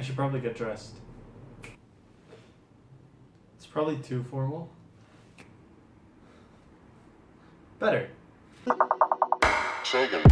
should probably get dressed. It's probably too formal. Better. Sagan.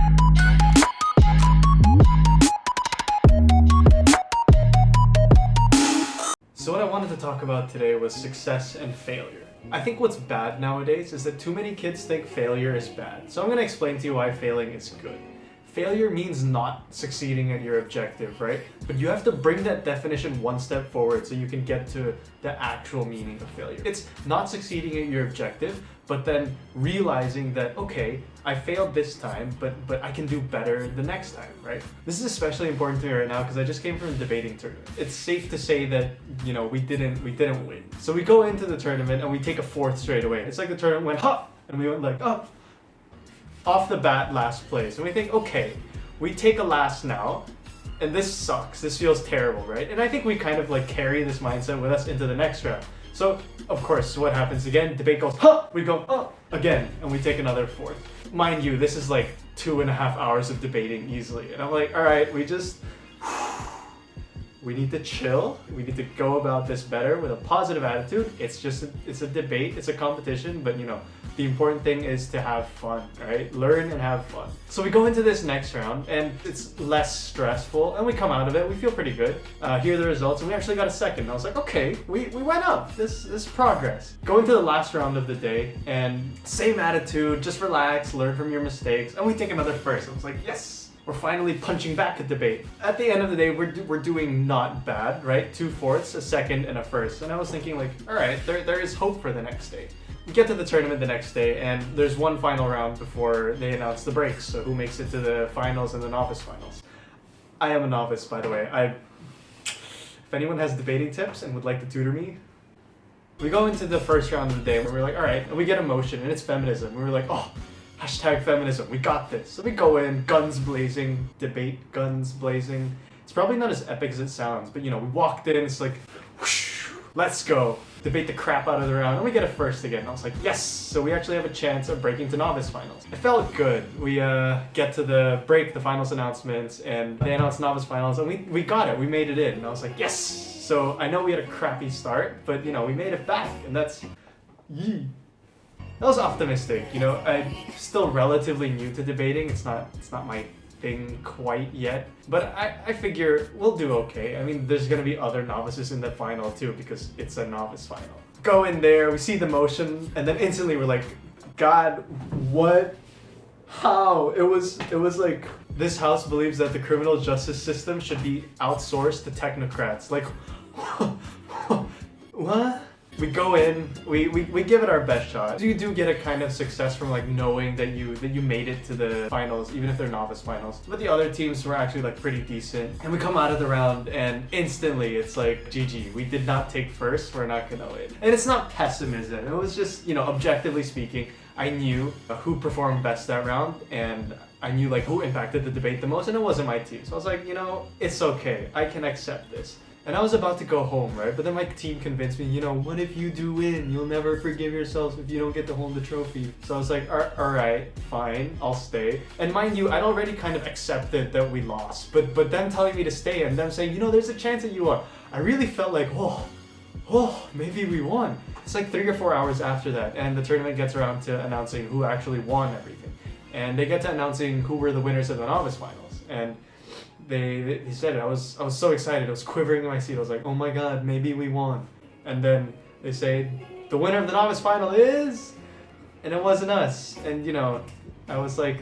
So what I wanted to talk about today was success and failure. I think what's bad nowadays is that too many kids think failure is bad. So I'm going to explain to you why failing is good. Failure means not succeeding at your objective, right? But you have to bring that definition one step forward so you can get to the actual meaning of failure. It's not succeeding at your objective, but then realizing that, okay, I failed this time, but I can do better the next time, right? This is especially important to me right now because I just came from a debating tournament. It's safe to say that, we didn't win. So we go into the tournament and we take a fourth straight away. It's like the tournament went, ha! And we went like, oh! Off the bat, last place. And we think, okay, we take a last now, and this sucks. This feels terrible, right? And I think we kind of like carry this mindset with us into the next round. So, of course, what happens again? Debate goes, huh! We go, oh! Again, and we take another fourth. Mind you, this is like 2.5 hours of debating easily. And I'm like, all right, we need to chill. We need to go about this better with a positive attitude. It's a debate, it's a competition, but the important thing is to have fun, right? Learn and have fun. So we go into this next round and it's less stressful and we come out of it, we feel pretty good. Here are the results and we actually got a second. And I was like, okay, we went up, this is progress. Go into the last round of the day and same attitude, just relax, learn from your mistakes, and we take another first. I was like, yes! We're finally punching back a debate. At the end of the day, we're doing not bad, right? 2 fourths, a second, and a first. And I was thinking like, all right, there is hope for the next day. We get to the tournament the next day, and there's one final round before they announce the breaks. So who makes it to the finals and the novice finals? I am a novice, by the way. If anyone has debating tips and would like to tutor me, we go into the first round of the day, and we're like, all right, and we get emotion, and it's feminism. We were like, oh. #feminism, we got this. So we go in, guns blazing, debate, guns blazing. It's probably not as epic as it sounds, but we walked in, it's like, whoosh, let's go. Debate the crap out of the round, and we get a first again. And I was like, yes! So we actually have a chance of breaking to novice finals. It felt good. We get to the break, the finals announcements, and they announced novice finals, and we got it, we made it in. And I was like, yes! So I know we had a crappy start, but we made it back, and that's, yee. That was optimistic, I'm still relatively new to debating. It's not my thing quite yet, but I figure we'll do okay. I mean, there's gonna be other novices in the final too because it's a novice final. Go in there, we see the motion, and then instantly we're like, God, what? How? It was like, this house believes that the criminal justice system should be outsourced to technocrats. Like, what? We go in, we give it our best shot. You do get a kind of success from like knowing that you made it to the finals, even if they're novice finals. But the other teams were actually like pretty decent. And we come out of the round and instantly it's like, GG, we did not take first, we're not gonna win. And it's not pessimism, it was just, objectively speaking, I knew who performed best that round and I knew like who impacted the debate the most, and it wasn't my team. So I was like, it's okay, I can accept this. And I was about to go home, right? But then my team convinced me, what if you do win? You'll never forgive yourselves if you don't get to hold the trophy. So I was like, all right, fine, I'll stay. And mind you, I'd already kind of accepted that we lost. But them telling me to stay and them saying, there's a chance that you won. I really felt like, maybe we won. It's like 3 or 4 hours after that, and the tournament gets around to announcing who actually won everything. And they get to announcing who were the winners of the novice finals. And they said it. I was so excited. I was quivering in my seat. I was like, oh my god, maybe we won. And then they say, the winner of the novice final is... And it wasn't us. And I was like,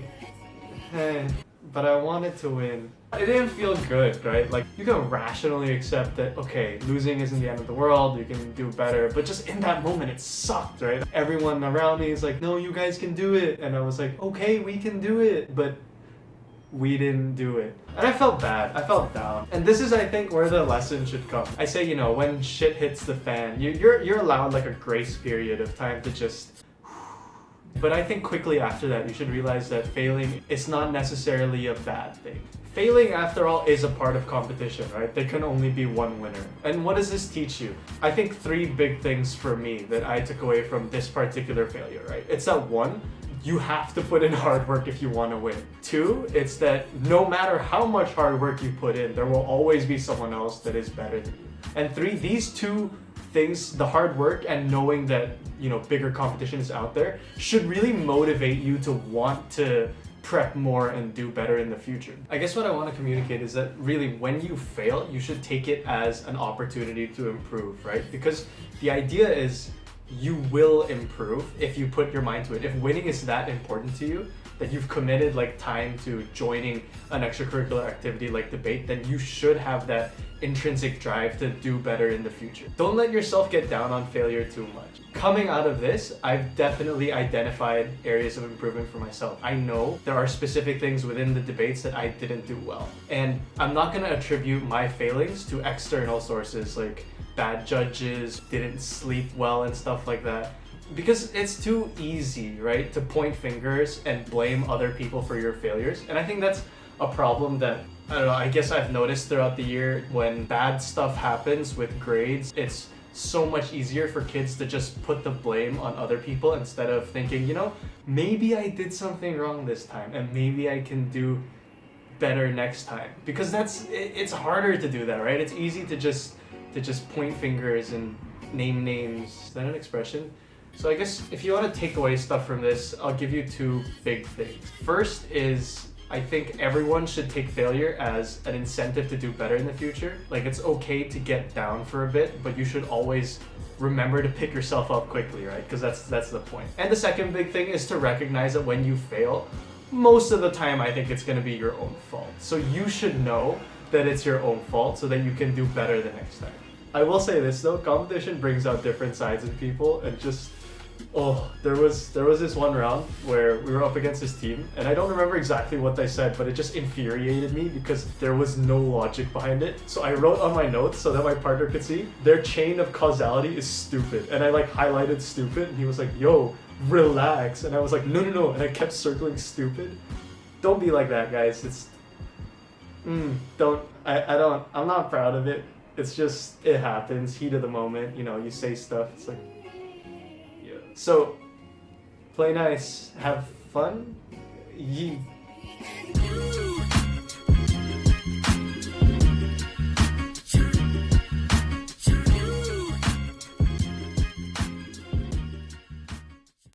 hey, but I wanted to win. It didn't feel good, right? Like, you can rationally accept that, okay, losing isn't the end of the world, you can do better, but just in that moment, it sucked, right? Everyone around me is like, no, you guys can do it. And I was like, okay, we can do it, but we didn't do it. And I felt bad. I felt down. And this is, I think, where the lesson should come. I say, when shit hits the fan, you're allowed like a grace period of time to just... But I think quickly after that, you should realize that failing is not necessarily a bad thing. Failing, after all, is a part of competition, right? There can only be one winner. And what does this teach you? I think 3 big things for me that I took away from this particular failure, right? It's that 1, you have to put in hard work if you want to win. 2, it's that no matter how much hard work you put in, there will always be someone else that is better than you. And 3, these two things, the hard work and knowing that, you know, bigger competition is out there, should really motivate you to want to prep more and do better in the future. I guess what I want to communicate is that really when you fail, you should take it as an opportunity to improve, right? Because the idea is you will improve if you put your mind to it. If winning is that important to you, that you've committed like time to joining an extracurricular activity like debate, then you should have that intrinsic drive to do better in the future. Don't let yourself get down on failure too much. Coming out of this, I've definitely identified areas of improvement for myself. I know there are specific things within the debates that I didn't do well. And I'm not gonna attribute my failings to external sources like bad judges, didn't sleep well and stuff like that. Because it's too easy, right, to point fingers and blame other people for your failures. And I think that's a problem that, I don't know, I guess I've noticed throughout the year. When bad stuff happens with grades, it's so much easier for kids to just put the blame on other people instead of thinking, you know, maybe I did something wrong this time and maybe I can do better next time. Because it's harder to do that, right? It's easy to just point fingers and name names. Is that an expression? So I guess if you want to take away stuff from this, I'll give you 2 big things. First is, I think everyone should take failure as an incentive to do better in the future. Like, it's okay to get down for a bit, but you should always remember to pick yourself up quickly, right? Because that's the point. And the second big thing is to recognize that when you fail, most of the time I think it's going to be your own fault. So you should know that it's your own fault so that you can do better the next time. I will say this though, competition brings out different sides in people, and just there was this one round where we were up against this team, and I don't remember exactly what they said, but it just infuriated me because there was no logic behind it. So I wrote on my notes so that my partner could see, their chain of causality is stupid, and I like highlighted stupid, and he was like, yo, relax, and I was like, no, and I kept circling stupid. Don't be like that, guys. It's I'm not proud of it. It's just, it happens, heat of the moment, you know, you say stuff, it's like, yeah. So, play nice, have fun,